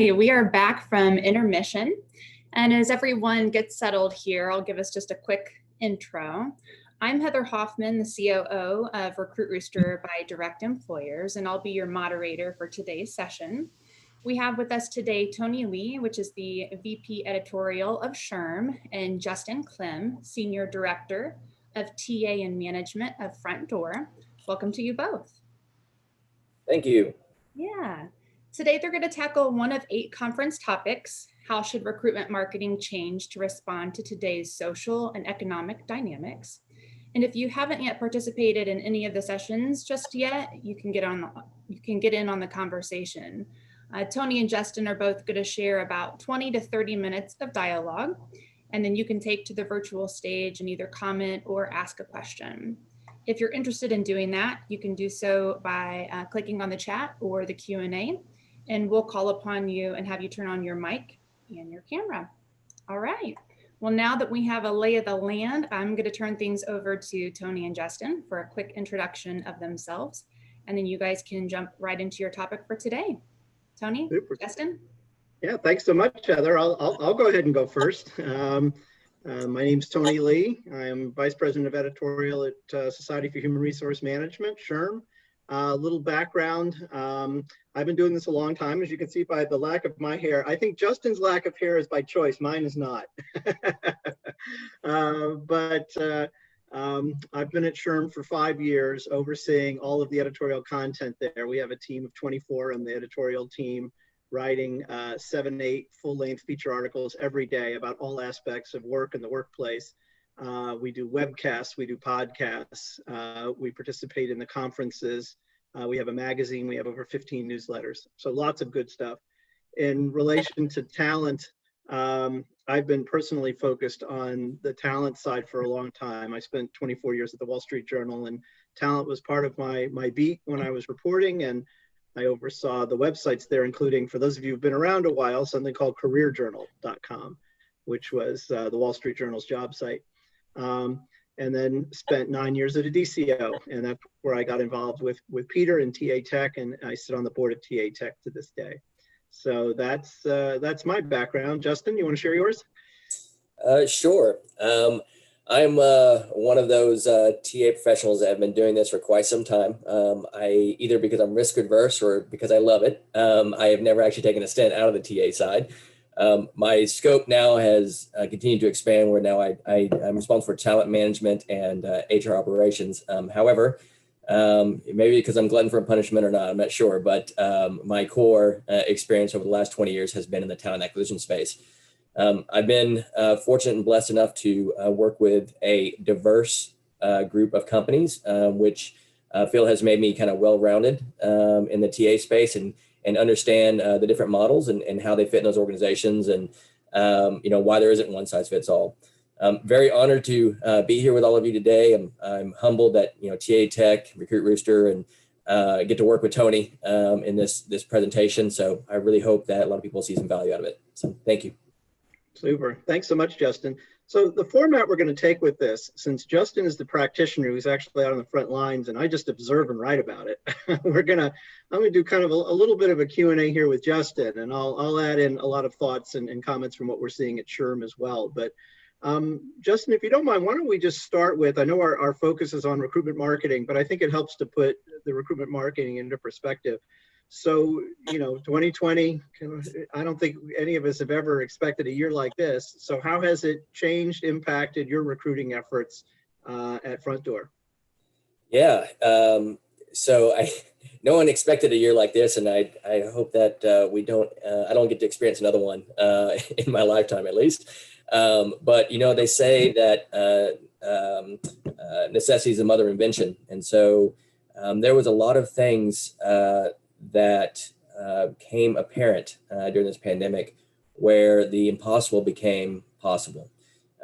We are back from intermission. And as everyone gets settled here, I'll give us just a quick intro. I'm Heather Hoffman, the COO of Recruit Rooster by Direct Employers, and I'll be your moderator for today's session. We have with us today Tony Lee, which is the VP Editorial of SHRM, and Justin Clem, Senior Director of TA and Management of Front Door. Welcome to you both. Thank you. Yeah. Today, they're going to tackle one of 8 conference topics. How should recruitment marketing change to respond to today's social and economic dynamics? And if you haven't yet participated in any of the sessions just yet, you can get in on the conversation. Tony and Justin are both going to share about 20 to 30 minutes of dialogue, and then you can take to the virtual stage and either comment or ask a question. If you're interested in doing that, you can do so by clicking on the chat or the Q&A, and we'll call upon you and have you turn on your mic and your camera. All right. Well, now that we have a lay of the land, I'm going to turn things over to Tony and Justin for a quick introduction of themselves, and then you guys can jump right into your topic for today. Tony, Super. Justin? Yeah, thanks so much, Heather. I'll go ahead and go first. My name's Tony Lee. I'm Vice President of Editorial at Society for Human Resource Management, SHRM. A little background. I've been doing this a long time, as you can see by the lack of my hair. I think Justin's lack of hair is by choice. Mine is not. I've been at SHRM for 5 years, overseeing all of the editorial content there. We have a team of 24 on the editorial team, writing 7, 8 full-length feature articles every day about all aspects of work and the workplace. We do webcasts, we do podcasts, we participate in the conferences, we have a magazine, we have over 15 newsletters, so lots of good stuff. In relation to talent, I've been personally focused on the talent side for a long time. I spent 24 years at the Wall Street Journal, and talent was part of my beat when I was reporting, and I oversaw the websites there, including, for those of you who've been around a while, something called careerjournal.com, which was the Wall Street Journal's job site. And then spent 9 years at a DCO, and that's where I got involved with Peter and TA Tech, and I sit on the board of TA Tech to this day. So that's my background. Justin, you want to share yours? Sure. I'm one of those TA professionals that have been doing this for quite some time. I either because I'm risk adverse or because I love it. I have never actually taken a stint out of the TA side. My scope now has continued to expand, where now I'm responsible for talent management and HR operations. However, maybe because I'm glutton for punishment or not, I'm not sure, but my core experience over the last 20 years has been in the talent acquisition space. I've been fortunate and blessed enough to work with a diverse group of companies, which I feel has made me kind of well-rounded in the TA space and understand the different models and how they fit in those organizations, and why there isn't one size fits all. I'm very honored to be here with all of you today. I'm humbled that TA Tech, Recruit Rooster, and get to work with Tony in this presentation. So I really hope that a lot of people see some value out of it. So thank you. Super. Thanks so much, Justin. So the format we're going to take with this, since Justin is the practitioner who's actually out on the front lines and I just observe and write about it, I'm going to do kind of a little bit of a Q&A here with Justin, and I'll add in a lot of thoughts and comments from what we're seeing at SHRM as well. But Justin, if you don't mind, why don't we just start with, I know our focus is on recruitment marketing, but I think it helps to put the recruitment marketing into perspective. So, 2020, I don't think any of us have ever expected a year like this. So how has it changed, impacted your recruiting efforts at Front Door? Yeah, no one expected a year like this, and I hope that I don't get to experience another one in my lifetime at least. But they say that necessity is the mother of invention, and so there was a lot of things that came apparent during this pandemic where the impossible became possible.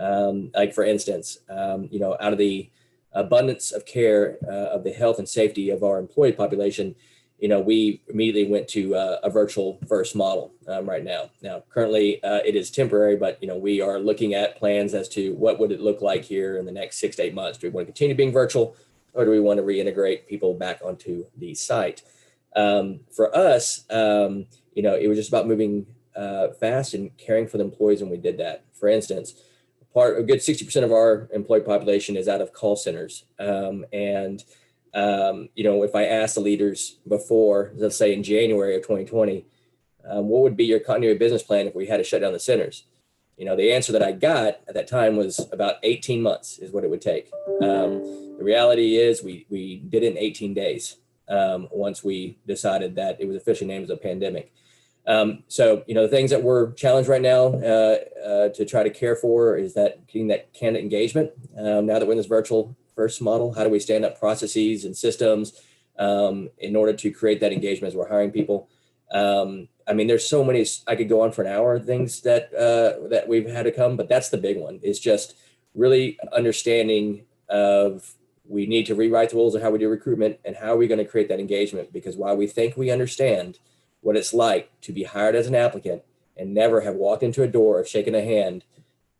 Like for instance, out of the abundance of care of the health and safety of our employee population, we immediately went to a virtual first model right now. Now, currently it is temporary, but we are looking at plans as to what would it look like here in the next 6 to 8 months. Do we want to continue being virtual, or do we want to reintegrate people back onto the site? For us, it was just about moving fast and caring for the employees when we did that. For instance, a good 60% of our employee population is out of call centers. If I asked the leaders before, let's say in January of 2020, what would be your continuity business plan if we had to shut down the centers? The answer that I got at that time was about 18 months is what it would take. The reality is we did it in 18 days once we decided that it was officially named as a pandemic. The things that we're challenged right now to try to care for is that getting that candidate engagement. Now that we're in this virtual first model, how do we stand up processes and systems in order to create that engagement as we're hiring people? There's so many, I could go on for an hour, things that we've had to come, but that's the big one. It's just really understanding of we need to rewrite the rules of how we do recruitment and how are we going to create that engagement, because while we think we understand what it's like to be hired as an applicant and never have walked into a door or shaken a hand,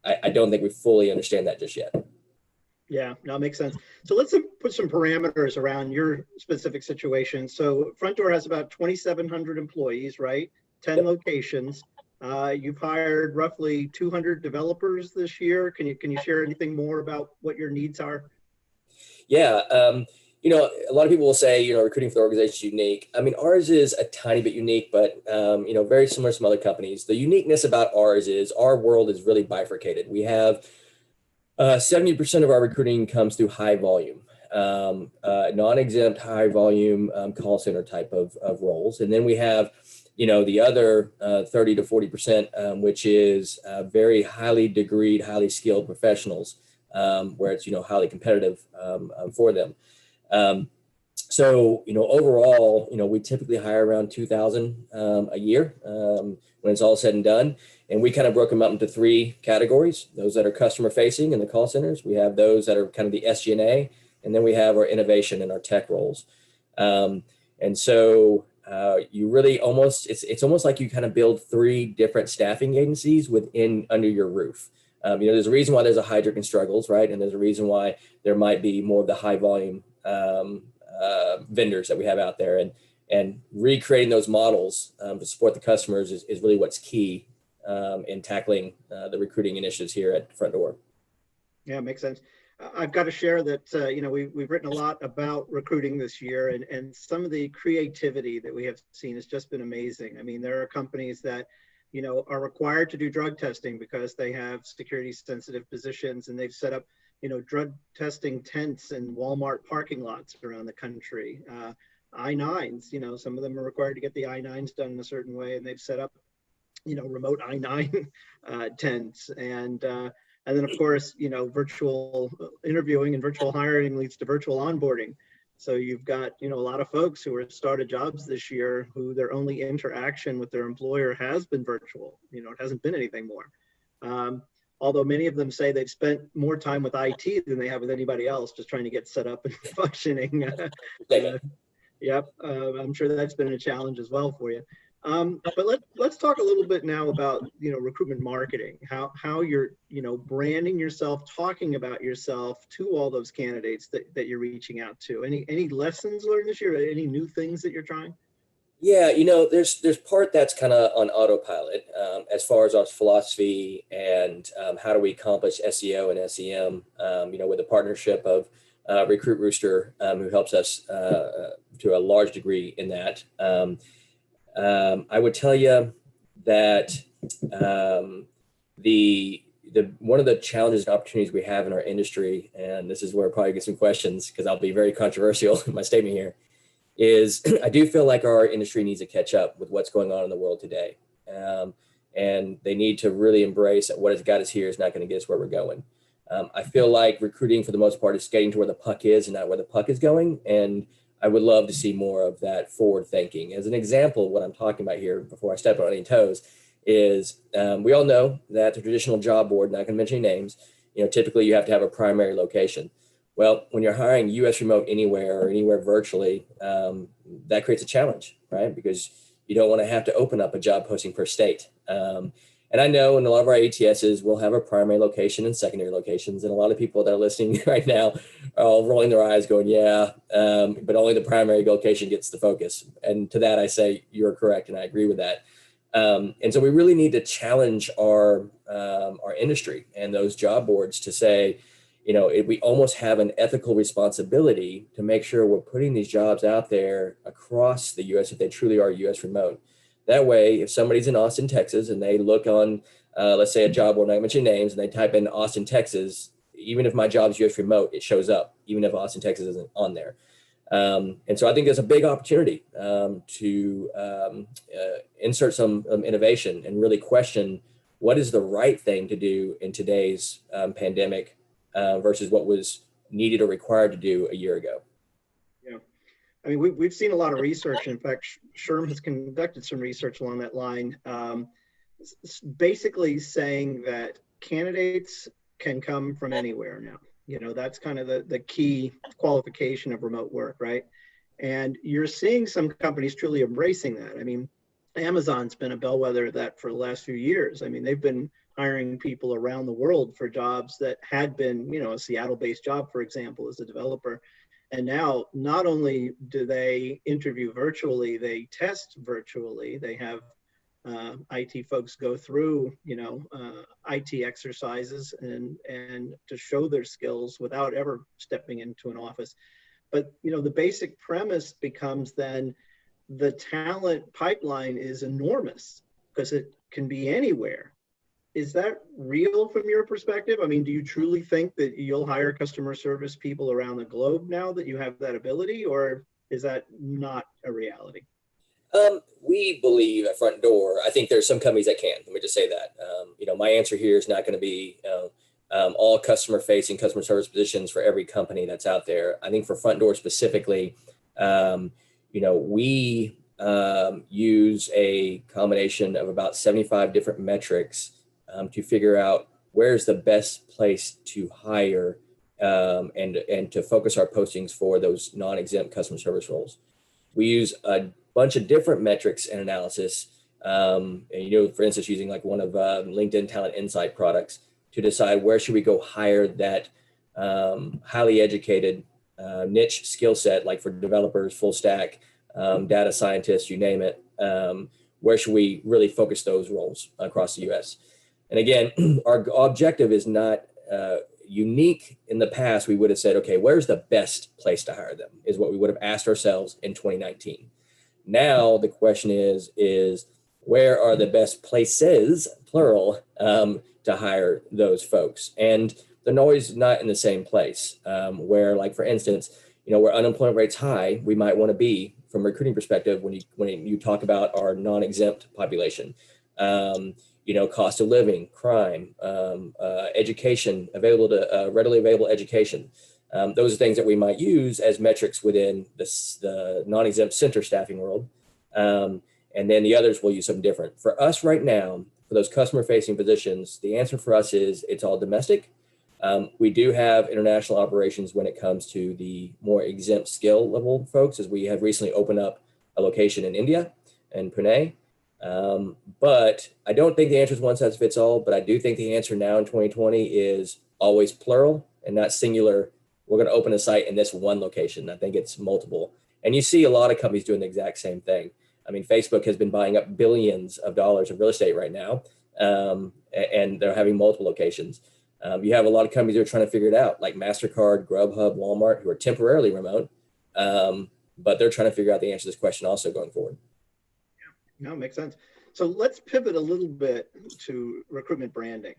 I don't think we fully understand that just yet. Yeah, no, it makes sense. So let's put some parameters around your specific situation. So Front Door has about 2,700 employees, right? 10 locations. You've hired roughly 200 developers this year. Can you share anything more about what your needs are? Yeah, a lot of people will say, recruiting for the organization is unique. Ours is a tiny bit unique, but, very similar to some other companies. The uniqueness about ours is our world is really bifurcated. We have 70% of our recruiting comes through high volume, non-exempt, high volume call center type of roles. And then we have, the other 30 to 40%, which is very highly degreed, highly skilled professionals, where it's, highly competitive for them. Overall, we typically hire around 2,000 a year when it's all said and done. And we kind of broke them up into three categories: those that are customer facing in the call centers. We have those that are kind of the SG&A, and then we have our innovation and our tech roles. You really it's almost like you kind of build three different staffing agencies under your roof. There's a reason why there's a Heidrick and Struggles, right? And there's a reason why there might be more of the high volume vendors that we have out there, and recreating those models to support the customers is really what's key in tackling the recruiting initiatives here at Front Door. Yeah, makes sense. I've got to share that, we've written a lot about recruiting this year, and some of the creativity that we have seen has just been amazing. There are companies that, are required to do drug testing because they have security sensitive positions, and they've set up, drug testing tents in Walmart parking lots around the country. I-9s, some of them are required to get the I-9s done in a certain way, and they've set up, remote I-9 tents. And then, of course, virtual interviewing and virtual hiring leads to virtual onboarding. So you've got, a lot of folks who are started jobs this year who their only interaction with their employer has been virtual. It hasn't been anything more. Although many of them say they've spent more time with IT than they have with anybody else, just trying to get set up and functioning. Yep, I'm sure that's been a challenge as well for you. But let's talk a little bit now about recruitment marketing, how you're branding yourself, talking about yourself to all those candidates that you're reaching out to. Any lessons learned this year? Any new things that you're trying? Yeah, there's part that's kind of on autopilot as far as our philosophy and how do we accomplish SEO and SEM, with a partnership of Recruit Rooster, who helps us to a large degree in that. I would tell you that the one of the challenges and opportunities we have in our industry, and this is where I probably get some questions because I'll be very controversial in my statement here, is I do feel like our industry needs to catch up with what's going on in the world today. And they need to really embrace that what has got us here is not going to get us where we're going. I feel like recruiting for the most part is getting to where the puck is and not where the puck is going. And I would love to see more of that forward thinking. As an example, what I'm talking about here before I step on any toes is we all know that the traditional job board, not going to mention any names, typically you have to have a primary location. Well, when you're hiring US remote anywhere or anywhere virtually, that creates a challenge, right? Because you don't want to have to open up a job posting per state. And And I know in a lot of our ATSs, we'll have a primary location and secondary locations. And a lot of people that are listening right now are all rolling their eyes going, yeah, but only the primary location gets the focus. And to that, I say, you're correct. And I agree with that. And so we really need to challenge our industry and those job boards to say, we almost have an ethical responsibility to make sure we're putting these jobs out there across the U.S. if they truly are U.S. remote. That way, if somebody's in Austin, Texas, and they look on, let's say a job board, and I mention names, and they type in Austin, Texas, even if my job's U.S. remote, it shows up, even if Austin, Texas isn't on there. And so I think there's a big opportunity to insert some innovation and really question what is the right thing to do in today's pandemic versus what was needed or required to do a year ago. Yeah. I mean, we've seen a lot of research. In fact, SHRM has conducted some research along that line, basically saying that candidates can come from anywhere now. That's kind of the key qualification of remote work, right? And you're seeing some companies truly embracing that. I mean, Amazon's been a bellwether of that for the last few years. I mean, they've been hiring people around the world for jobs that had been, a Seattle-based job, for example, as a developer. And now not only do they interview virtually, they test virtually. They have IT folks go through, IT exercises and to show their skills without ever stepping into an office. But, the basic premise becomes then the talent pipeline is enormous because it can be anywhere. Is that real from your perspective? I mean, do you truly think that you'll hire customer service people around the globe now that you have that ability, or is that not a reality? We believe at Front Door, I think there's some companies that can. Let me just say that. My answer here is not going to be all customer facing customer service positions for every company that's out there. I think for Front Door specifically, we use a combination of about 75 different metrics to figure out where's the best place to hire and to focus our postings for those non-exempt customer service roles. We use a bunch of different metrics and analysis, for instance, using like one of LinkedIn Talent Insight products to decide where should we go hire that highly educated niche skill set, like for developers, full stack, data scientists, you name it. Where should we really focus those roles across the U.S.? And again, our objective is not unique. In the past, we would have said, okay, where's the best place to hire them is what we would have asked ourselves in 2019. Now the question is where are the best places, plural, to hire those folks? And they're always not in the same place. Where, like for instance, where unemployment rate's high, we might want to be from a recruiting perspective when you talk about our non-exempt population. Cost of living, crime, education, readily available education. Those are things that we might use as metrics within the non-exempt center staffing world. And then the others will use something different. For us right now, for those customer-facing positions, the answer for us is it's all domestic. We do have international operations when it comes to the more exempt skill level folks, as we have recently opened up a location in India and Pune. But I don't think the answer is one size fits all, but I do think the answer now in 2020 is always plural and not singular. We're going to open a site in this one location. I think it's multiple. And you see a lot of companies doing the exact same thing. I mean, Facebook has been buying up billions of dollars of real estate right now, and they're having multiple locations. You have a lot of companies that are trying to figure it out, like MasterCard, Grubhub, Walmart, who are temporarily remote, but they're trying to figure out the answer to this question also going forward. No, it makes sense. So let's pivot a little bit to recruitment branding.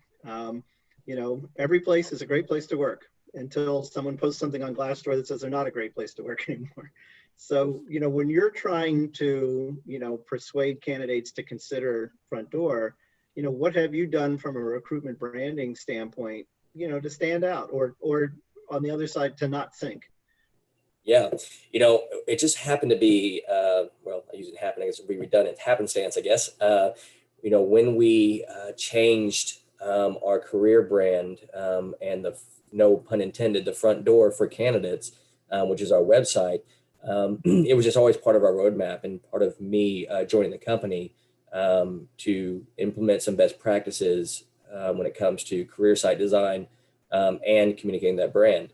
Every place is a great place to work until someone posts something on Glassdoor that says they're not a great place to work anymore. So, when you're trying to, persuade candidates to consider Front Door, what have you done from a recruitment branding standpoint, to stand out or on the other side to not sink? Yeah, it just happened to be, I use it happen, I guess it would be redundant, happenstance, I guess. When we changed our career brand and no pun intended, the Front Door for candidates, which is our website, it was just always part of our roadmap and part of me joining the company to implement some best practices when it comes to career site design and communicating that brand.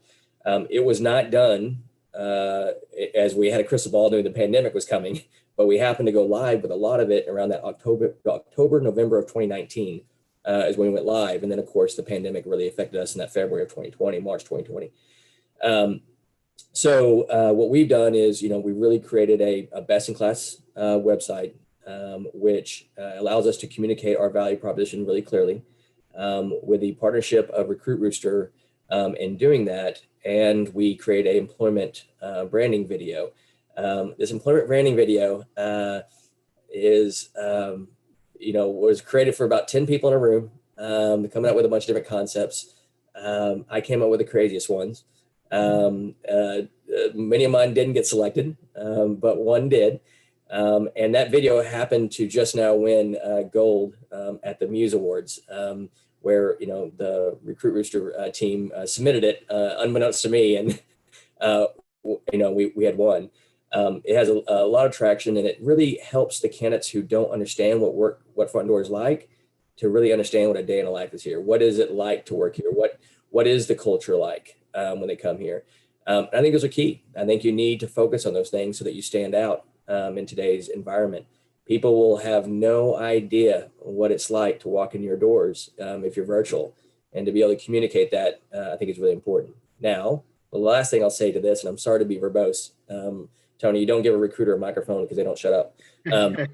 It was not done as we had a crystal ball knowing the pandemic was coming, but we happened to go live with a lot of it around that November of 2019 is when we went live. And then of course the pandemic really affected us in that February of 2020, March 2020. So what we've done is, we really created a best-in-class website, which allows us to communicate our value proposition really clearly with the partnership of Recruit Rooster in doing that. And we create an employment branding video. This employment branding video was created for about 10 people in a room, coming up with a bunch of different concepts. I came up with the craziest ones. Many of mine didn't get selected, but one did. And that video happened to just now win gold at the Muse Awards, where, the Recruit Rooster team submitted it unbeknownst to me. And, we had won. It has a lot of traction, and it really helps the candidates who don't understand what Front Door is like to really understand what a day in a life is here. What is it like to work here? What is the culture like when they come here? I think those are key. I think you need to focus on those things so that you stand out in today's environment. People will have no idea what it's like to walk in your doors if you're virtual, and to be able to communicate that, I think is really important. Now, the last thing I'll say to this, and I'm sorry to be verbose, Tony, you don't give a recruiter a microphone because they don't shut up. But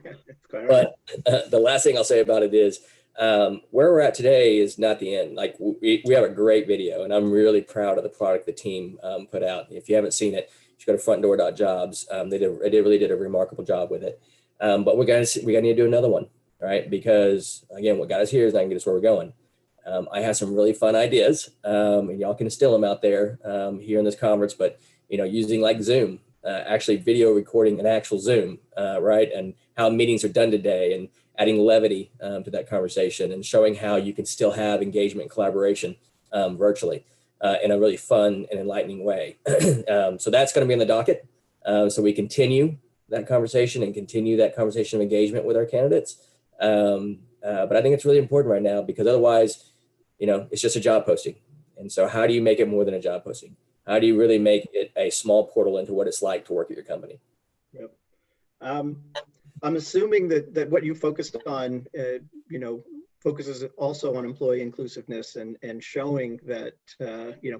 the last thing I'll say about it is where we're at today is not the end. Like we have a great video, and I'm really proud of the product the team put out. If you haven't seen it, you should go to frontdoor.jobs. They really did a remarkable job with it. But we got to need to do another one, right? Because again, what got us here is not going to get us where we're going. I have some really fun ideas, and y'all can steal them out there here in this conference. But using like Zoom, actually video recording an actual Zoom, right, and how meetings are done today, and adding levity to that conversation, and showing how you can still have engagement and collaboration virtually in a really fun and enlightening way. So that's going to be in the docket. So we continue that conversation and continue that conversation of engagement with our candidates. But I think it's really important right now, because otherwise, it's just a job posting. And so how do you make it more than a job posting? How do you really make it a small portal into what it's like to work at your company? Yep. I'm assuming that what you focused on, focuses also on employee inclusiveness and showing that,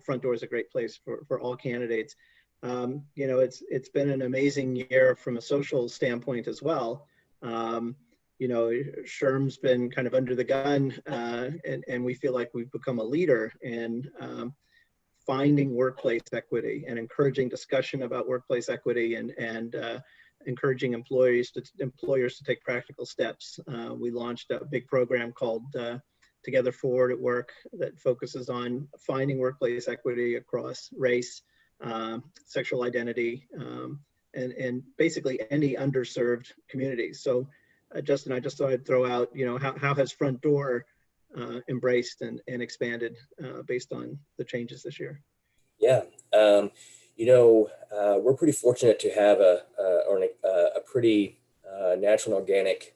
Front Door is a great place for all candidates. It's been an amazing year from a social standpoint as well. SHRM's been kind of under the gun, and we feel like we've become a leader in finding workplace equity and encouraging discussion about workplace equity and encouraging employers to take practical steps. We launched a big program called Together Forward at Work that focuses on finding workplace equity across race, sexual identity, and basically any underserved communities. So Justin, I just thought I'd throw out, how has Front Door embraced and expanded based on the changes this year? Yeah, we're pretty fortunate to have a pretty natural and organic,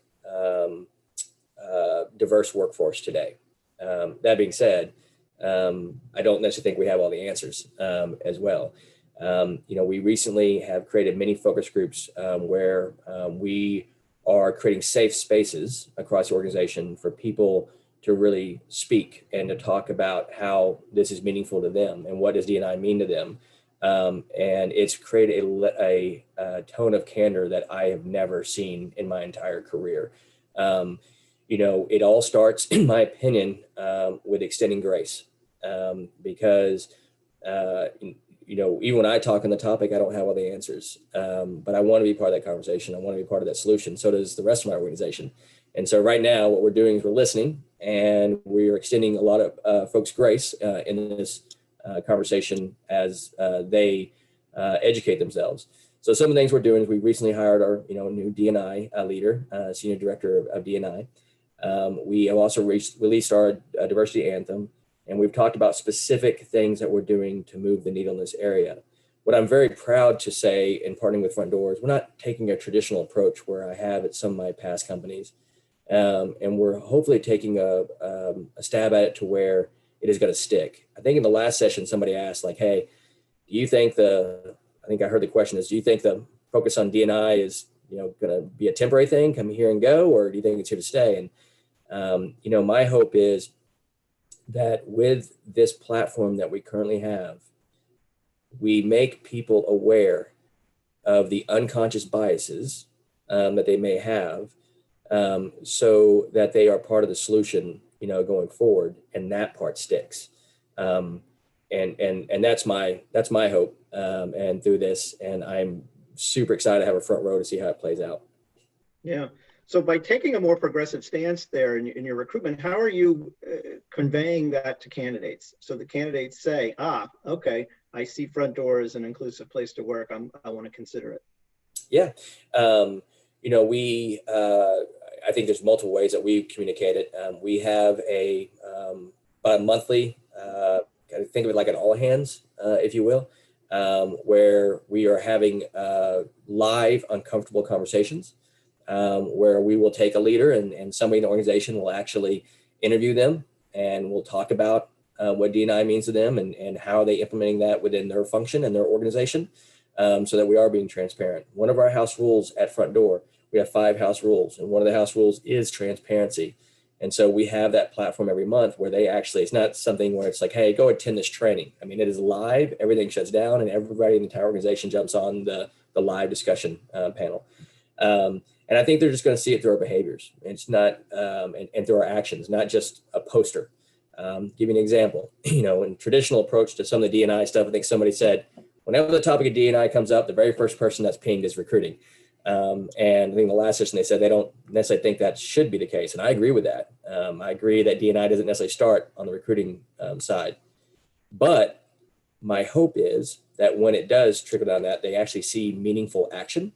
diverse workforce today. That being said, I don't necessarily think we have all the answers as well. We recently have created many focus groups where we are creating safe spaces across the organization for people to really speak and to talk about how this is meaningful to them and what does D&I mean to them. And it's created a tone of candor that I have never seen in my entire career. It all starts, in my opinion, with extending grace, because even when I talk on the topic, I don't have all the answers, but I want to be part of that conversation. I want to be part of that solution. So does the rest of my organization. And so right now, what we're doing is we're listening, and we're extending a lot of folks grace in this conversation as they educate themselves. So some of the things we're doing is we recently hired our new D&I leader, senior director of D&I. We have also released our diversity anthem, and we've talked about specific things that we're doing to move the needle in this area. What I'm very proud to say in partnering with Front Door is we're not taking a traditional approach where I have at some of my past companies. And we're hopefully taking a stab at it to where it is going to stick. I think in the last session, somebody asked like, hey, do you think I think I heard the question is, do you think the focus on D&I is, going to be a temporary thing, come here and go, or do you think it's here to stay? And, my hope is that with this platform that we currently have, we make people aware of the unconscious biases that they may have, so that they are part of the solution, going forward, and that part sticks. And that's my hope, and through this, and I'm super excited to have a front row to see how it plays out. Yeah. So by taking a more progressive stance there in your recruitment, how are you conveying that to candidates? So the candidates say, okay, I see Front Door as an inclusive place to work. I want to consider it. Yeah. I think there's multiple ways that we communicate it. We have about a monthly, think of it like an all hands, if you will, where we are having live, uncomfortable conversations, where we will take a leader and somebody in the organization will actually interview them, and we'll talk about what D&I means to them, and how are they implementing that within their function and their organization, so that we are being transparent. One of our house rules at Front Door, we have 5 house rules, and one of the house rules is transparency. And so we have that platform every month where it's not something where it's like, hey, go attend this training. I mean, it is live, everything shuts down, and everybody in the entire organization jumps on the live discussion panel. And I think they're just going to see it through our behaviors. It's not, and through our actions, not just a poster. Give you an example. In traditional approach to some of the D&I stuff, I think somebody said, whenever the topic of D&I comes up, the very first person that's pinged is recruiting. And I think the last session they said they don't necessarily think that should be the case. And I agree with that. I agree that D&I doesn't necessarily start on the recruiting side. But my hope is that when it does trickle down that, they actually see meaningful action.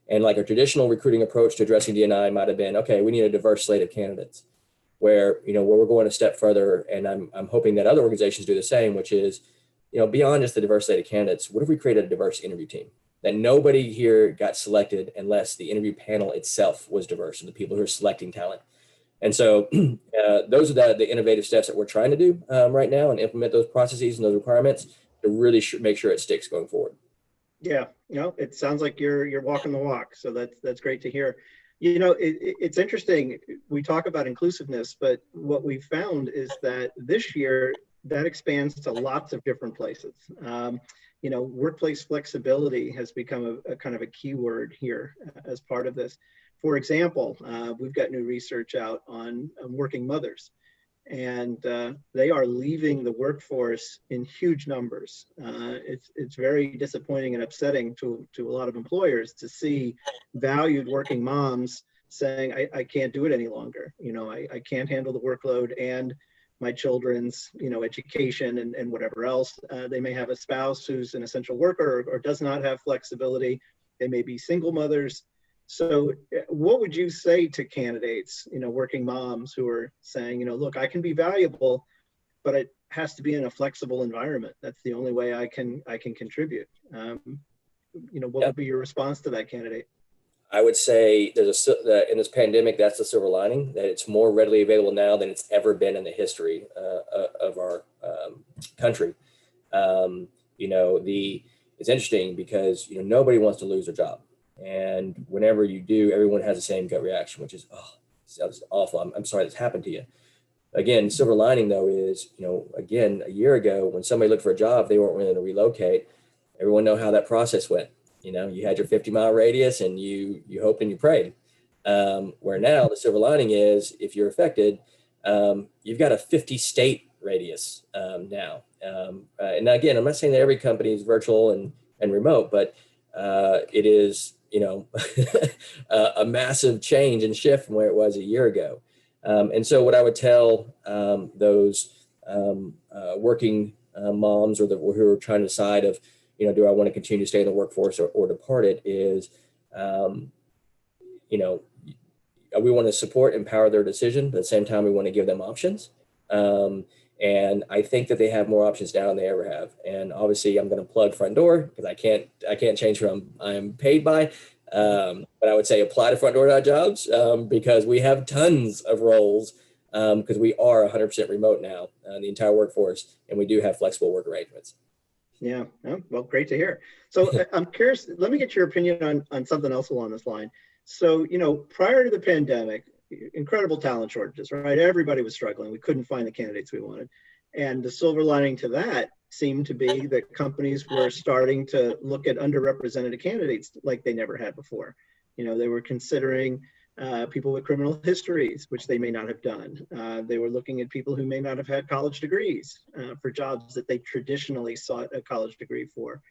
And like a traditional recruiting approach to addressing D&I might have been, okay, we need a diverse slate of candidates. Where we're going a step further, and I'm hoping that other organizations do the same, which is, beyond just the diverse slate of candidates, what if we created a diverse interview team? That nobody here got selected unless the interview panel itself was diverse and the people who are selecting talent. And so those are the innovative steps that we're trying to do right now, and implement those processes and those requirements to really make sure it sticks going forward. Yeah, it sounds like you're walking the walk. So that's great to hear. It's interesting. We talk about inclusiveness, but what we found is that this year that expands to lots of different places. Workplace flexibility has become a kind of a keyword here as part of this. For example, we've got new research out on working mothers, and they are leaving the workforce in huge numbers. It's very disappointing and upsetting to a lot of employers to see valued working moms saying, I can't do it any longer. I can't handle the workload and my children's, education and whatever else. They may have a spouse who's an essential worker or does not have flexibility. They may be single mothers. So what would you say to candidates, working moms who are saying, look, I can be valuable, but it has to be in a flexible environment. That's the only way I can contribute. What would be your response to that candidate? I would say in this pandemic, that's the silver lining, that it's more readily available now than it's ever been in the history of our country. It's interesting because, nobody wants to lose their job. And whenever you do, everyone has the same gut reaction, which is, oh, that's awful. I'm sorry this happened to you. Again, silver lining though is, again, a year ago when somebody looked for a job, they weren't willing to relocate. Everyone know how that process went. You had your 50-mile radius and you hoped and you prayed. Where now the silver lining is, if you're affected, you've got a 50-state radius now. And again, I'm not saying that every company is virtual and remote, but it is, a massive change and shift from where it was a year ago. And so what I would tell those working moms or who are trying to decide of, do I want to continue to stay in the workforce or depart it is, we want to support, empower their decision, but at the same time, we want to give them options. And I think that they have more options now than they ever have. And obviously I'm going to plug Front Door because I can't change who I'm paid by. But I would say apply to frontdoor.jobs because we have tons of roles because we are 100% remote now, the entire workforce, and we do have flexible work arrangements. Yeah, oh, well, great to hear. So I'm curious, let me get your opinion on something else along this line. So, prior to the pandemic, incredible talent shortages, right? Everybody was struggling. We couldn't find the candidates we wanted. And the silver lining to that seemed to be that companies were starting to look at underrepresented candidates like they never had before. They were considering people with criminal histories, which they may not have done. They were looking at people who may not have had college degrees for jobs that they traditionally sought a college degree for.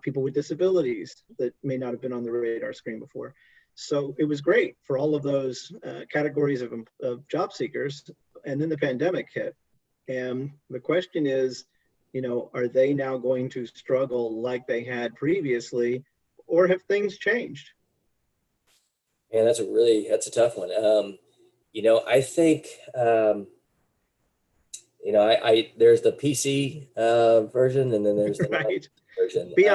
People with disabilities that may not have been on the radar screen before. So it was great for all of those categories of job seekers. And then the pandemic hit. And the question is, are they now going to struggle like they had previously, or have things changed? And that's a tough one. I think, there's the PC version and then there's the Right. version. Be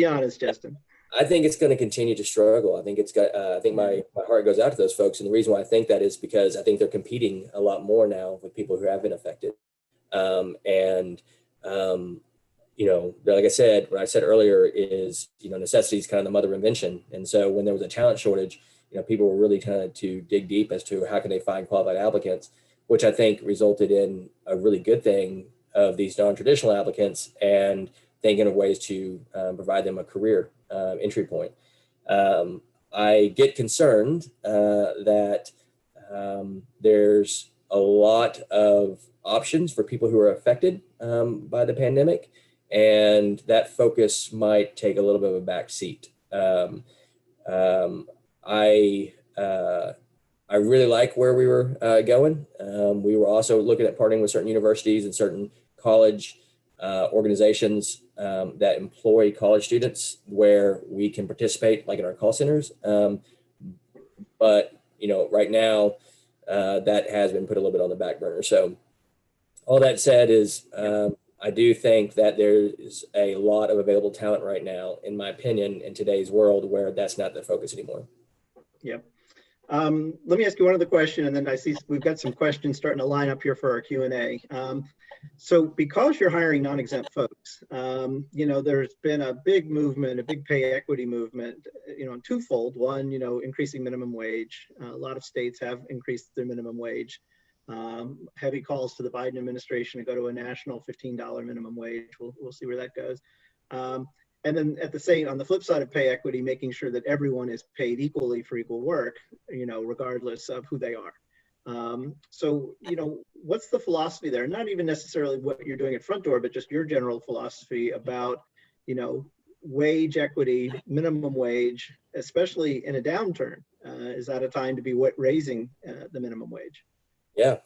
honest, Justin. I think it's going to continue to struggle. I think I think my heart goes out to those folks. And the reason why I think that is because I think they're competing a lot more now with people who have been affected. And like I said, what I said earlier is, necessity is kind of the mother of invention. And so when there was a talent shortage, people were really trying to dig deep as to how can they find qualified applicants, which I think resulted in a really good thing of these non-traditional applicants and thinking of ways to provide them a career entry point. I get concerned that there's a lot of options for people who are affected by the pandemic, and that focus might take a little bit of a back seat. I really like where we were going. We were also looking at partnering with certain universities and certain college organizations that employ college students where we can participate, like in our call centers. But right now that has been put a little bit on the back burner. So all that said is I do think that there's a lot of available talent right now, in my opinion, in today's world where that's not the focus anymore. Yep. Let me ask you one other question, and then I see we've got some questions starting to line up here for our Q&A. So because you're hiring non-exempt folks, there's been a big movement, a big pay equity movement, twofold. One, increasing minimum wage. A lot of states have increased their minimum wage. Heavy calls to the Biden administration to go to a national $15 minimum wage. We'll see where that goes. And then on the flip side of pay equity, making sure that everyone is paid equally for equal work, regardless of who they are. So, what's the philosophy there? Not even necessarily what you're doing at Front Door, but just your general philosophy about, wage equity, minimum wage, especially in a downturn. Is that a time to be raising the minimum wage? Yeah.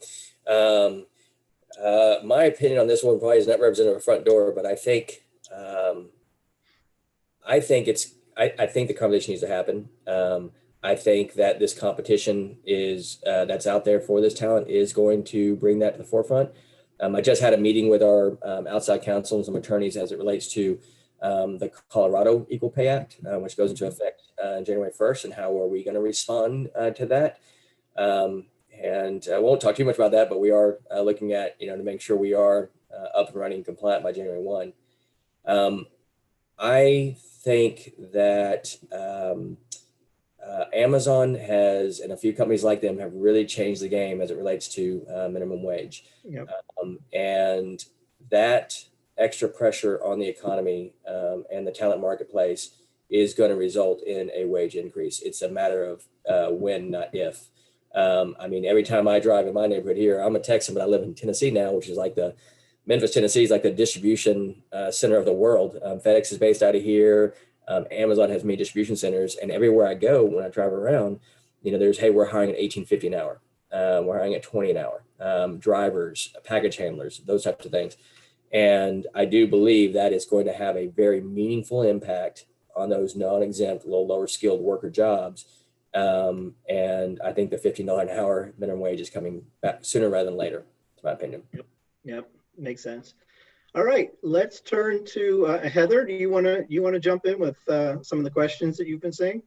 My opinion on this one probably is not representative of Front Door, but I think I think the conversation needs to happen. I think that this competition is that's out there for this talent is going to bring that to the forefront. I just had a meeting with our outside counsel and some attorneys as it relates to the Colorado Equal Pay Act, which goes into effect January 1st, and how are we going to respond to that? And I won't talk too much about that, but we are looking at, to make sure we are up and running compliant by January 1. I think that Amazon has, and a few companies like them, have really changed the game as it relates to minimum wage. Yep. And that extra pressure on the economy and the talent marketplace is going to result in a wage increase. It's a matter of when, not if. Every time I drive in my neighborhood here, I'm a Texan, but I live in Tennessee now, which is like Memphis, Tennessee is like the distribution center of the world. FedEx is based out of here. Amazon has many distribution centers, and everywhere I go when I drive around, we're hiring at $18.50 an hour. We're hiring at $20 an hour. Drivers, package handlers, those types of things. And I do believe that is going to have a very meaningful impact on those non-exempt, lower skilled worker jobs. And I think the $15 an hour minimum wage is coming back sooner rather than later, in my opinion. Yep. Makes sense. All right, let's turn to Heather. Do you want to jump in with some of the questions that you've been seeing?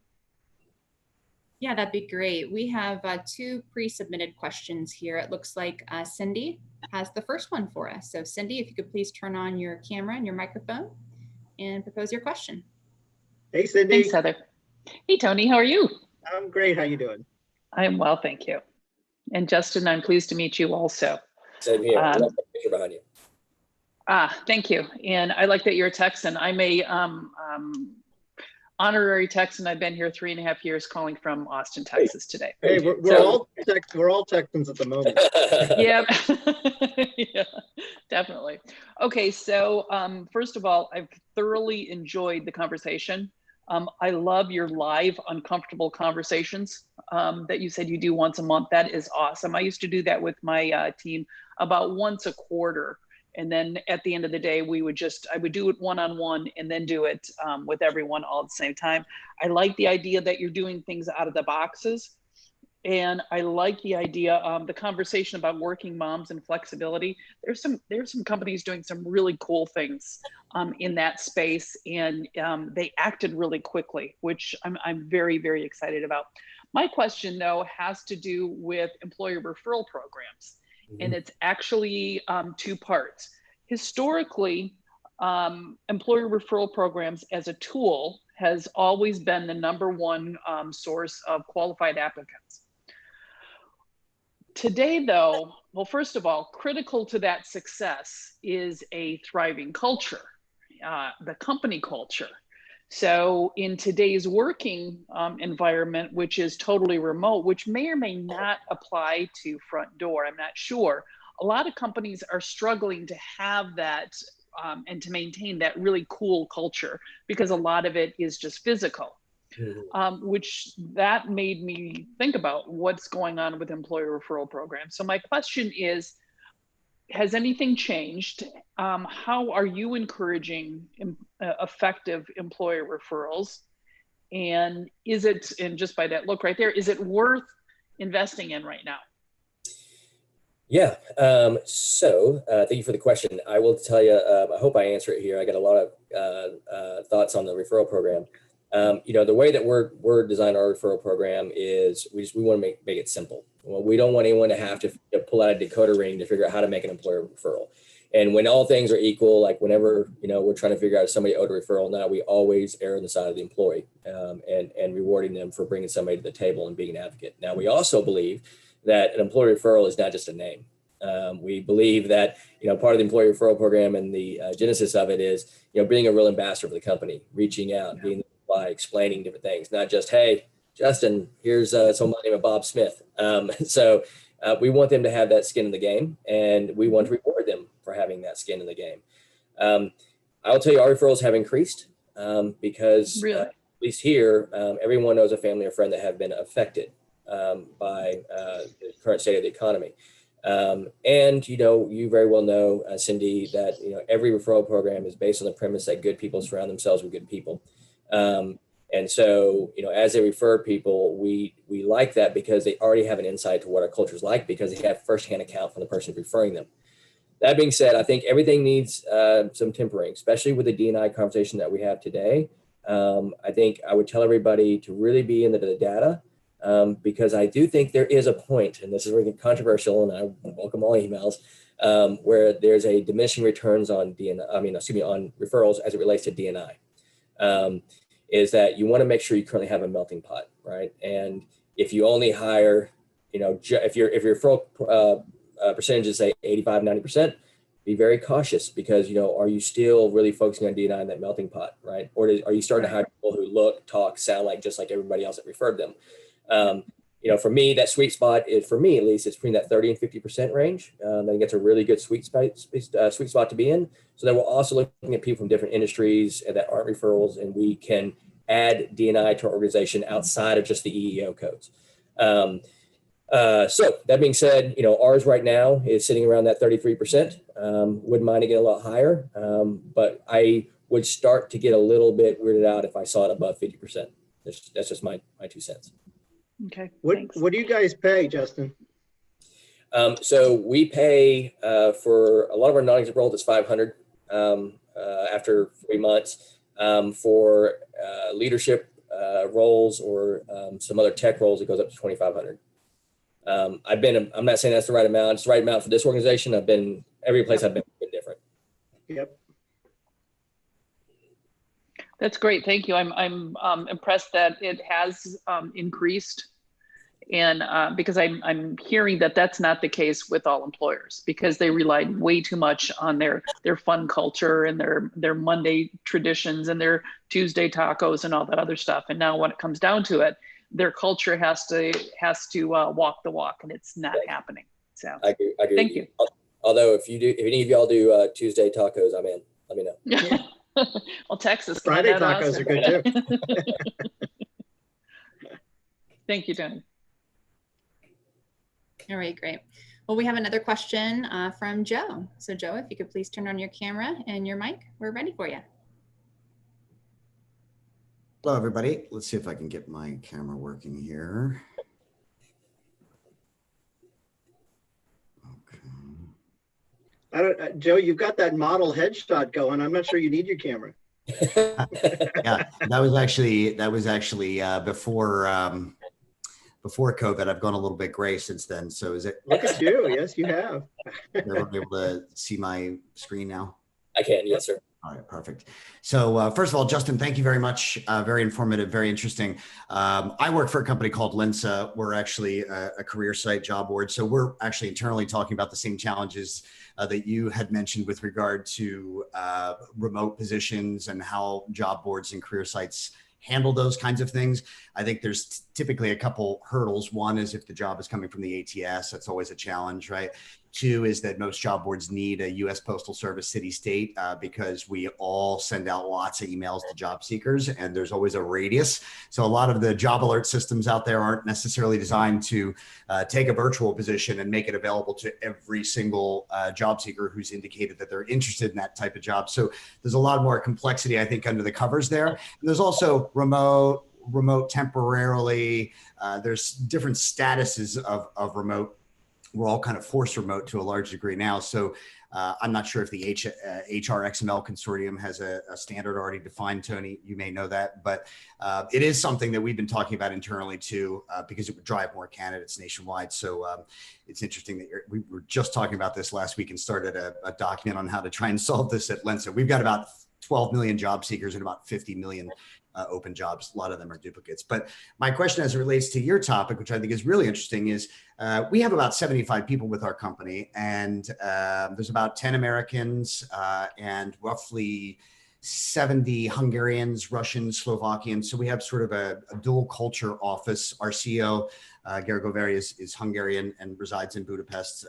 Yeah, that'd be great. We have two pre-submitted questions here. It looks like Cindy has the first one for us. So Cindy, if you could please turn on your camera and your microphone and propose your question. Hey, Cindy. Thanks, Heather. Hey, Tony, how are you? I'm great. How you doing? I am well, thank you. And Justin, I'm pleased to meet you also. Same here. I love the picture behind you. Thank you. And I like that you're a Texan. I'm a honorary Texan. I've been here 3.5 years, calling from Austin, Texas today. Hey, we're all Texans at the moment. Yeah. Yeah, definitely. Okay, so first of all, I've thoroughly enjoyed the conversation. I love your live uncomfortable conversations that you said you do once a month. That is awesome. I used to do that with my team about once a quarter. And then at the end of the day, I would do it one-on-one and then do it with everyone all at the same time. I like the idea that you're doing things out of the boxes. And I like the idea, the conversation about working moms and flexibility. There's some companies doing some really cool things in that space, and they acted really quickly, which I'm very, very excited about. My question, though, has to do with employer referral programs, and it's actually two parts. Historically, employer referral programs as a tool has always been the #1 source of qualified applicants. Today, though, well, first of all, critical to that success is a thriving culture, the company culture. So in today's working environment, which is totally remote, which may or may not apply to front door, I'm not sure, a lot of companies are struggling to have that and to maintain that really cool culture, because a lot of it is just physical. Which that made me think about what's going on with employer referral programs. So my question is, has anything changed? How are you encouraging effective employer referrals? And is it, and just by that look right there, is it worth investing in right now? Yeah. Thank you for the question. I will tell you, I hope I answer it here. I got a lot of thoughts on the referral program. The way that we're designing our referral program is we want to make it simple. Well, we don't want anyone to have to pull out a decoder ring to figure out how to make an employer referral. And when all things are equal, like whenever, we're trying to figure out if somebody owed a referral, now we always err on the side of the employee and rewarding them for bringing somebody to the table and being an advocate. Now, we also believe that an employer referral is not just a name. We believe that, part of the employee referral program and the genesis of it is, being a real ambassador for the company, reaching out, being by explaining different things, not just, hey, Justin, here's someone named Bob Smith. We want them to have that skin in the game, and we want to reward them for having that skin in the game. I'll tell you, our referrals have increased because really? At least here, everyone knows a family or friend that have been affected by the current state of the economy. And you very well know, Cindy, that every referral program is based on the premise that good people surround themselves with good people. And so, as they refer people, we like that because they already have an insight to what our culture is like, because they have firsthand account from the person referring them. That being said, I think everything needs some tempering, especially with the D&I conversation that we have today. I think I would tell everybody to really be into the data, because I do think there is a point, and this is really controversial, and I welcome all emails, where there's a diminishing returns on on referrals as it relates to D&I. Is that you want to make sure you currently have a melting pot, right? And if you only hire, if your referral percentage is say 85, 90%, be very cautious, because, are you still really focusing on D&I in that melting pot, right? Or are you starting to hire people who look, talk, sound like just like everybody else that referred them? For me, that sweet spot is, for me at least, it's between that 30 and 50% range. I think it's a really good sweet spot to be in. So then we're also looking at people from different industries that aren't referrals, and we can add D&I to our organization outside of just the EEO codes. So that being said, ours right now is sitting around that 33%. Wouldn't mind it getting a lot higher, but I would start to get a little bit weirded out if I saw it above 50%. That's just my 2 cents. Okay. What do you guys pay, Justin? So we pay for a lot of our non-exempt roles, it's $500 after 3 months. For leadership roles or some other tech roles, it goes up to 2,500. I'm not saying that's the right amount. It's the right amount for this organization. Every place I've been different. Yep. That's great. Thank you. I'm impressed that it has increased, and because I'm hearing that that's not the case with all employers, because they relied way too much on their fun culture and their Monday traditions and their Tuesday tacos and all that other stuff. And now when it comes down to it, their culture has to walk the walk, and it's not happening. So I agree thank you. Although if any of y'all do Tuesday tacos, I'm in. Let me know. Yeah. Well, Texas. Friday tacos are good too. Thank you, Tony. All right, great. Well, we have another question from Joe. So Joe, if you could please turn on your camera and your mic, we're ready for you. Hello, everybody. Let's see if I can get my camera working here. Joe, you've got that model headshot going. I'm not sure you need your camera. Yeah, that was actually before COVID. I've gone a little bit gray since then. So is it? Look at you. Yes, you have. You're able to see my screen now? I can. Yes, sir. All right, perfect. So first of all, Justin, thank you very much. Very informative, very interesting. I work for a company called Lensa. We're actually a career site job board. So we're actually internally talking about the same challenges that you had mentioned with regard to remote positions and how job boards and career sites handle those kinds of things. I think there's typically a couple hurdles. One is if the job is coming from the ATS, that's always a challenge, right? Two is that most job boards need a US Postal Service city state because we all send out lots of emails to job seekers, and there's always a radius. So a lot of the job alert systems out there aren't necessarily designed to take a virtual position and make it available to every single job seeker who's indicated that they're interested in that type of job. So there's a lot more complexity, I think, under the covers there. And there's also remote temporarily. There's different statuses of remote. We're all kind of forced remote to a large degree now. So I'm not sure if the HR XML consortium has a standard already defined, Tony, you may know that, but it is something that we've been talking about internally too, because it would drive more candidates nationwide. So it's interesting that we were just talking about this last week and started a document on how to try and solve this at Lensa. We've got about 12 million job seekers and about 50 million open jobs. A lot of them are duplicates. But my question as it relates to your topic, which I think is really interesting, is we have about 75 people with our company, and there's about 10 Americans and roughly 70 Hungarians, Russians, Slovakians. So we have sort of a dual culture office. Our CEO, Gary Goveri, is Hungarian and resides in Budapest.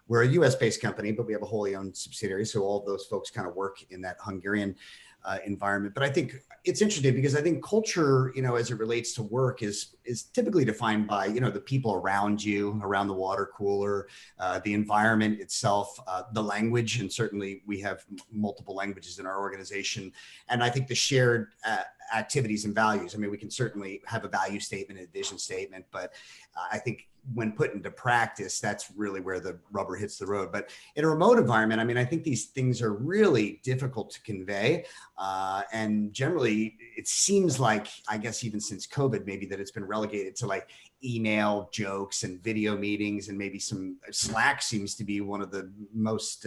We're a US-based company, but we have a wholly owned subsidiary. So all of those folks kind of work in that Hungarian environment. But I think it's interesting because I think culture, as it relates to work is typically defined by, the people around you, around the water cooler, the environment itself, the language. And certainly we have multiple languages in our organization. And I think the shared activities and values. I mean, we can certainly have a value statement and a vision statement, but I think when put into practice, that's really where the rubber hits the road. But in a remote environment, I mean, I think these things are really difficult to convey. And generally, it seems like, I guess, even since COVID, maybe that it's been relegated to like email jokes and video meetings, and maybe some Slack seems to be one of the most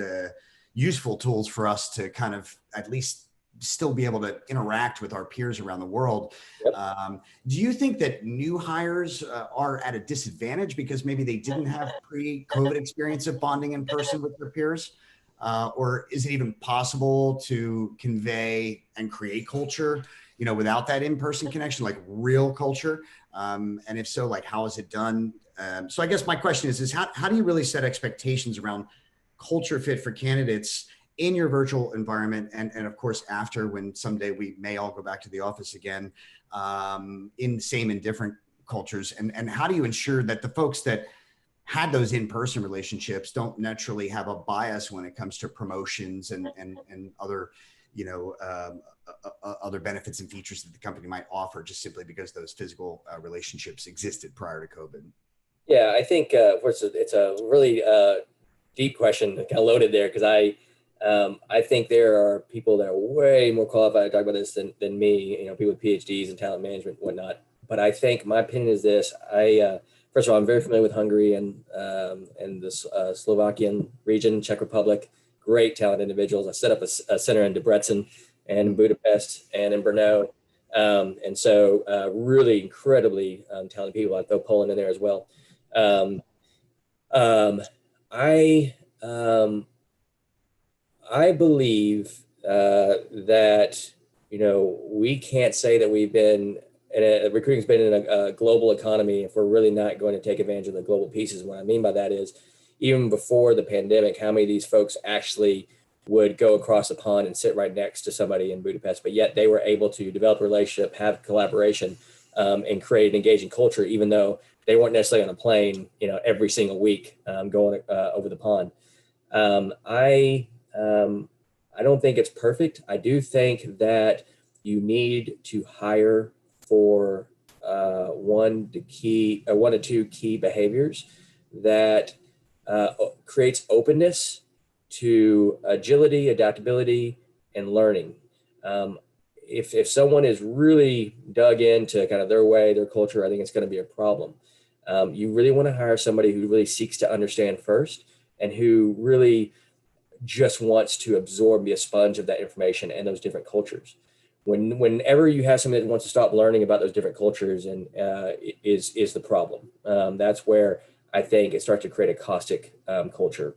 useful tools for us to kind of at least still be able to interact with our peers around the world. Yep. Do you think that new hires are at a disadvantage because maybe they didn't have pre-COVID experience of bonding in person with their peers? Or is it even possible to convey and create culture, without that in-person connection, like real culture? And if so, like, how is it done? So I guess my question is how do you really set expectations around culture fit for candidates in your virtual environment, and of course after, when someday we may all go back to the office again, in the same and different cultures, and how do you ensure that the folks that had those in-person relationships don't naturally have a bias when it comes to promotions and other other benefits and features that the company might offer just simply because those physical relationships existed prior to COVID? Yeah, I think it's a really deep question, kind of loaded there, because I think there are people that are way more qualified to talk about this than me, people with PhDs in talent management and whatnot. But I think my opinion is this. First of all, I'm very familiar with Hungary and the Slovakian region, Czech Republic, great talent individuals. I set up a center in Debrecen and in Budapest and in Brno. And so really incredibly talented people. I throw Poland in there as well. Um, um, I I believe that we can't say that we've been recruiting's been in a global economy if we're really not going to take advantage of the global pieces. What I mean by that is, even before the pandemic, how many of these folks actually would go across the pond and sit right next to somebody in Budapest, but yet they were able to develop a relationship, have collaboration, and create an engaging culture, even though they weren't necessarily on a plane, every single week going over the pond. Um, I I don't think it's perfect. I do think that you need to hire for one to two key behaviors that creates openness to agility, adaptability, and learning. Um, if someone is really dug into kind of their way, their culture, I think it's going to be a problem. You really want to hire somebody who really seeks to understand first and who really just wants to absorb, be a sponge of that information and those different cultures. Whenever you have somebody that wants to stop learning about those different cultures and is the problem. That's where I think it starts to create a caustic culture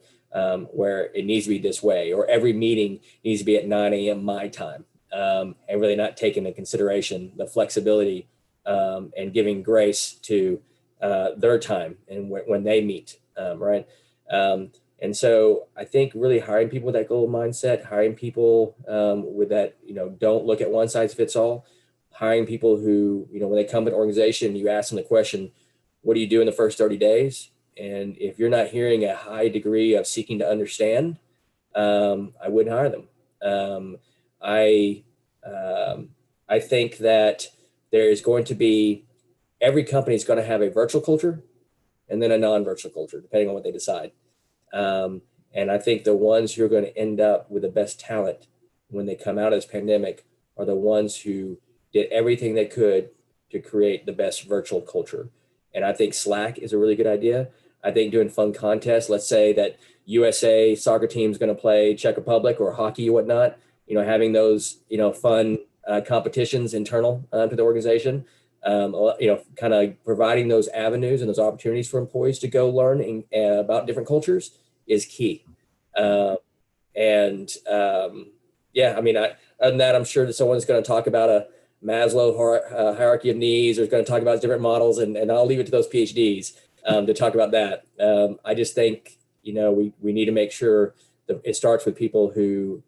where it needs to be this way, or every meeting needs to be at 9 a.m. my time, and really not taking into consideration the flexibility and giving grace to their time and when they meet, right? And so I think really hiring people with that global mindset, hiring people with that, don't look at one size fits all, hiring people who, when they come to an organization, you ask them the question, what do you do in the first 30 days? And if you're not hearing a high degree of seeking to understand, I wouldn't hire them. Um, I, I think that there is going to be, every company is going to have a virtual culture and then a non-virtual culture, depending on what they decide. And I think the ones who are going to end up with the best talent when they come out of this pandemic are the ones who did everything they could to create the best virtual culture. And I think Slack is a really good idea. I think doing fun contests, let's say that USA soccer team is going to play Czech Republic or hockey or whatnot, having those, fun competitions internal to the organization, kind of providing those avenues and those opportunities for employees to go learn about different cultures is key. And yeah, I mean, other than that, I'm sure that someone's going to talk about a Maslow hierarchy of needs, or going to talk about different models, and I'll leave it to those PhDs to talk about that. I just think, we need to make sure that it starts with people who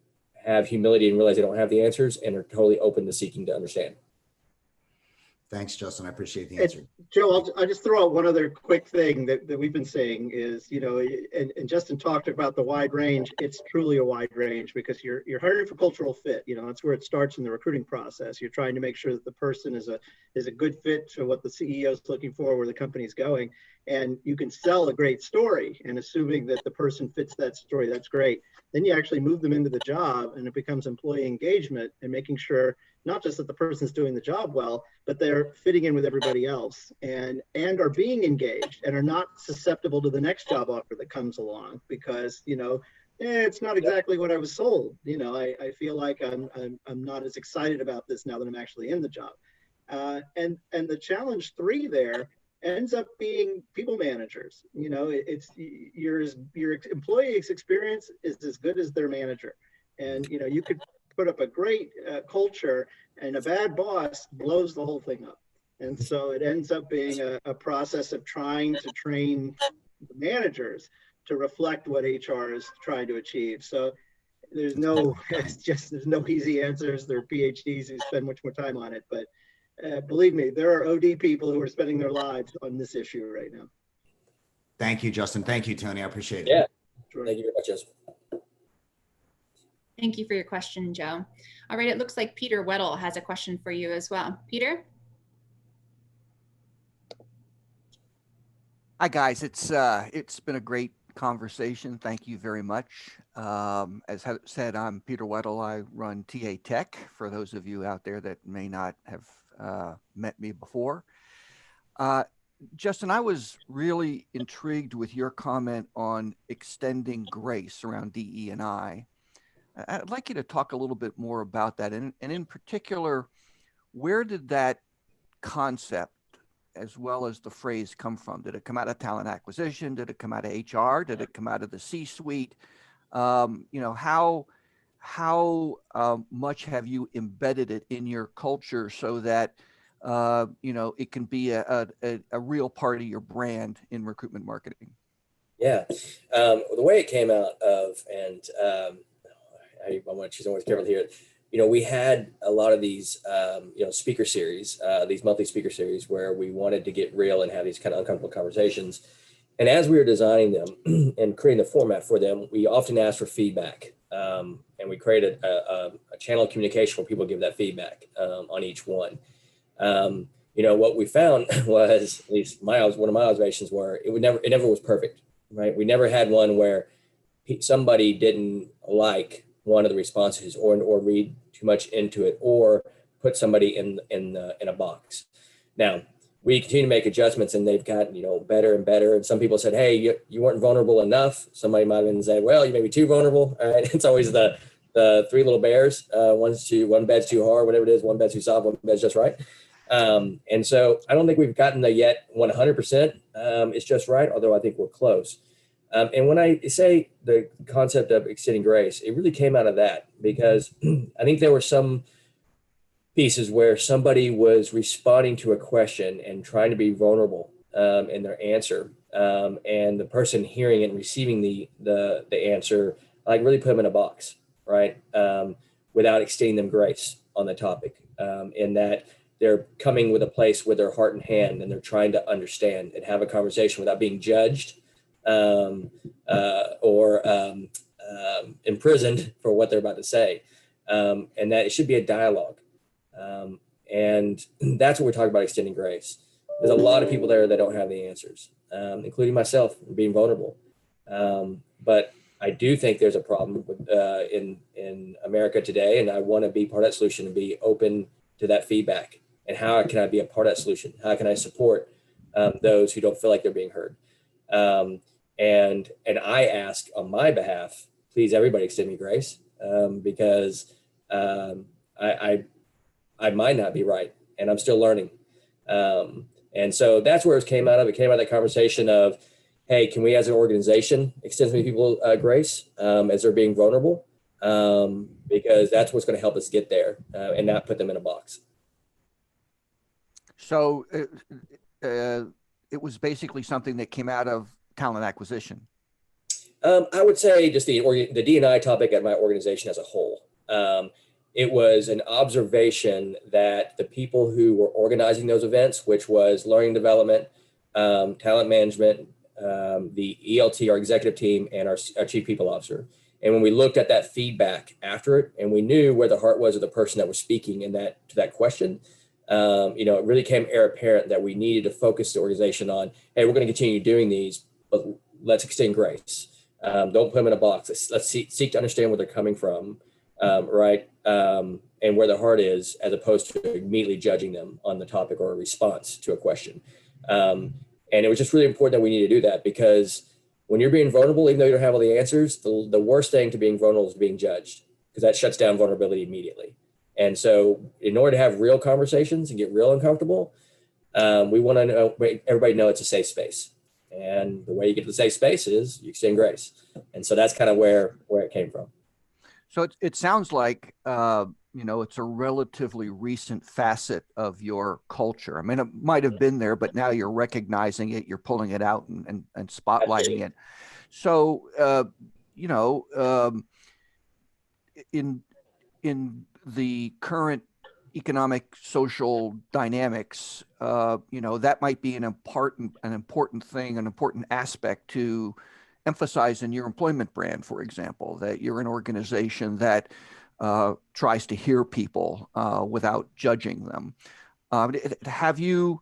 have humility and realize they don't have the answers and are totally open to seeking to understand. Thanks, Justin. I appreciate the answer. Joe, I'll just throw out one other quick thing that we've been saying is, and Justin talked about the wide range. It's truly a wide range because you're hiring for cultural fit. That's where it starts in the recruiting process. You're trying to make sure that the person is a good fit to what the CEO is looking for, where the company's going. And you can sell a great story, and assuming that the person fits that story, that's great. Then you actually move them into the job, and it becomes employee engagement and making sure not just that the person's doing the job well, but they're fitting in with everybody else and are being engaged and are not susceptible to the next job offer that comes along because, it's not exactly what I was sold. I feel like I'm not as excited about this now that I'm actually in the job. And the challenge 3 there ends up being people managers. It's your employee's experience is as good as their manager. And, you could put up a great culture and a bad boss blows the whole thing up. And so it ends up being a process of trying to train the managers to reflect what HR is trying to achieve. So there's no easy answers. There are PhDs who spend much more time on it, but believe me, there are OD people who are spending their lives on this issue right now. Thank you, Justin. Thank you, Tony. I appreciate it. Yeah, Sure. thank you very much, Justin. Thank you for your question, Joe. All right, it looks like Peter Weddle has a question for you as well. Peter? Hi guys, it's been a great conversation. Thank you very much. As said, I'm Peter Weddle. I run TA Tech, for those of you out there that may not have met me before. Justin, I was really intrigued with your comment on extending grace around DE and I. I'd like you to talk a little bit more about that. And in particular, where did that concept as well as the phrase come from? Did it come out of talent acquisition? Did it come out of HR? Did it come out of the C-suite? How much have you embedded it in your culture so that it can be a real part of your brand in recruitment marketing? Yeah, the way it came out of, and I want to choose always careful here. We had a lot of these, speaker series, these monthly speaker series where we wanted to get real and have these kind of uncomfortable conversations. And as we were designing them and creating the format for them, we often asked for feedback. And we created a channel of communication where people give that feedback on each one. What we found was, at least one of my observations were, it never was perfect, right? We never had one where somebody didn't like one of the responses or read too much into it or put somebody in a box. Now, we continue to make adjustments and they've gotten, better and better. And some people said, hey, you weren't vulnerable enough. Somebody might have been saying, well, you may be too vulnerable. All right. It's always the three little bears. One bed's too hard, whatever it is. One bed's too soft, one bed's just right. And so I don't think we've gotten there yet 100%. It's just right, although I think we're close. And when I say the concept of extending grace, it really came out of that because I think there were some pieces where somebody was responding to a question and trying to be vulnerable in their answer. And the person hearing it and receiving the answer, like really put them in a box, right? Without extending them grace on the topic. In that they're coming with a place with their heart in hand and they're trying to understand and have a conversation without being judged or imprisoned for what they're about to say. And that it should be a dialogue. And that's what we're talking about, extending grace. There's a lot of people there that don't have the answers, including myself, being vulnerable. But I do think there's a problem with, in America today, and I want to be part of that solution and be open to that feedback. And how can I be a part of that solution? How can I support those who don't feel like they're being heard? And I ask on my behalf, please, everybody extend me grace, because I might not be right, and I'm still learning. And so that's where it came out of. It came out of that conversation of, hey, can we as an organization extend to people grace as they're being vulnerable? Because that's what's going to help us get there and not put them in a box. So it was basically something that came out of talent acquisition. I would say just the D&I topic at my organization as a whole. It was an observation that the people who were organizing those events, which was learning development, talent management, the ELT, our executive team, and our chief people officer. And when we looked at that feedback after it, and we knew where the heart was of the person that was speaking to that question, it really became apparent that we needed to focus the organization on, hey, we're going to continue doing these, but let's extend grace. Don't put them in a box. Let's seek to understand where they're coming from, right? And where the heart is, as opposed to immediately judging them on the topic or a response to a question. And it was just really important that we need to do that, because when you're being vulnerable, even though you don't have all the answers, the worst thing to being vulnerable is being judged, because that shuts down vulnerability immediately. And so in order to have real conversations and get real uncomfortable, we want to know, everybody know it's a safe space. And the way you get to the safe space is you extend grace. And so that's kind of where it came from. So it sounds like, it's a relatively recent facet of your culture. I mean, it might have been there, but now you're recognizing it, you're pulling it out and spotlighting it. So, in the current economic, social dynamics, that might be an important thing, an important aspect to emphasize in your employment brand, for example, that you're an organization that tries to hear people without judging them. Have you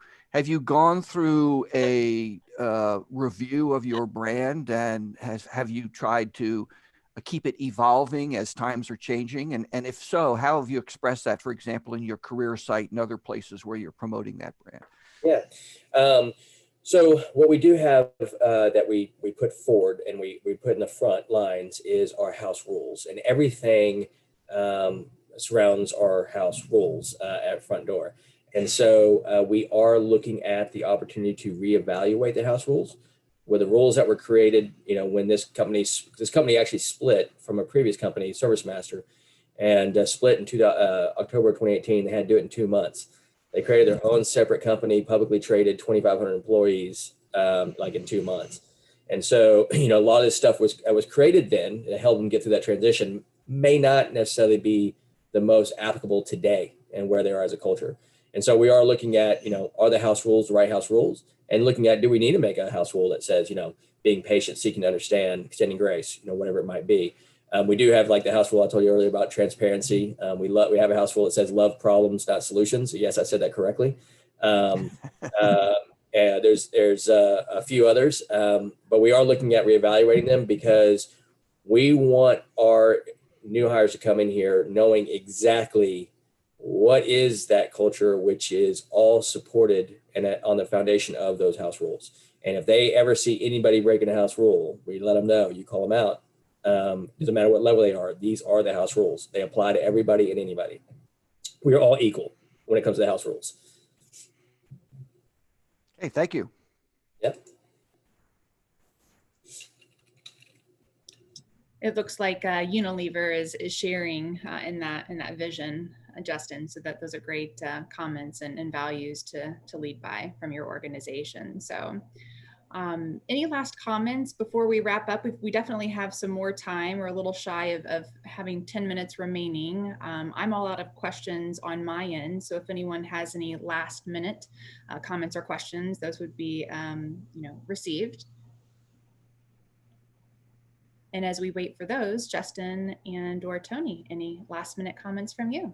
gone through a review of your brand, and have you tried to keep it evolving as times are changing? And if so, how have you expressed that, for example, in your career site and other places where you're promoting that brand? Yeah. So what we do have that we put forward and we put in the front lines is our house rules, and everything surrounds our house rules at front door. And so we are looking at the opportunity to reevaluate the house rules. With the rules that were created, when this company actually split from a previous company, ServiceMaster, and split in October 2018. They had to do it in 2 months. They created their own separate company, publicly traded, 2,500 employees, like in 2 months. And so, a lot of this stuff was created then to help them get through that transition, may not necessarily be the most applicable today and where they are as a culture. And so we are looking at, are the house rules the right house rules? And looking at, do we need to make a house rule that says, being patient, seeking to understand, extending grace, whatever it might be. We do have, like the house rule I told you earlier about transparency. We have a house rule that says love problems, not solutions. So yes, I said that correctly. And there's a few others, but we are looking at reevaluating them because we want our new hires to come in here knowing exactly what is that culture, which is all supported and on the foundation of those house rules. And if they ever see anybody breaking a house rule, we let them know, you call them out. Doesn't matter what level they are. These are the house rules. They apply to everybody and anybody. We are all equal when it comes to the house rules. Hey, thank you. Yep. It looks like Unilever is sharing in that vision, Justin. So that those are great comments and values to lead by from your organization. So. Any last comments before we wrap up? We definitely have some more time. We're a little shy of having 10 minutes remaining. I'm all out of questions on my end. So if anyone has any last minute comments or questions, those would be received. And as we wait for those, Justin and or Tony, any last minute comments from you?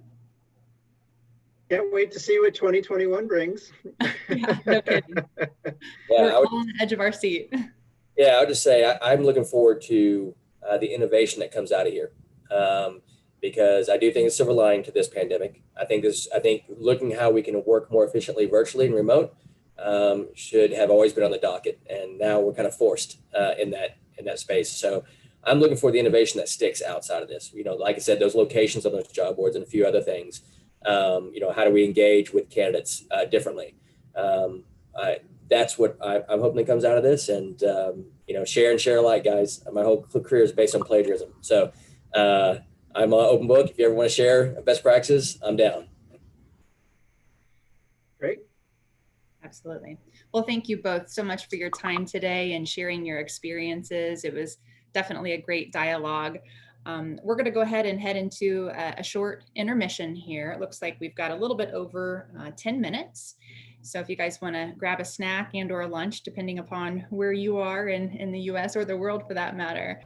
Can't wait to see what 2021 brings. Yeah, no kidding. Yeah, we're all on the edge of our seat. Yeah, I would just say I'm looking forward to the innovation that comes out of here, because I do think it's silver lining to this pandemic. I think looking how we can work more efficiently virtually and remote should have always been on the docket, and now we're kind of forced in that space. So I'm looking for the innovation that sticks outside of this. Like I said, those locations on those job boards and a few other things. How do we engage with candidates differently? That's what I'm hoping that comes out of this. And, share and share alike, guys. My whole career is based on plagiarism. So I'm an open book. If you ever want to share best practices, I'm down. Great. Absolutely. Well, thank you both so much for your time today and sharing your experiences. It was definitely a great dialogue. We're going to go ahead and head into a short intermission here. It looks like we've got a little bit over 10 minutes. So if you guys want to grab a snack and or lunch, depending upon where you are in the US or the world for that matter.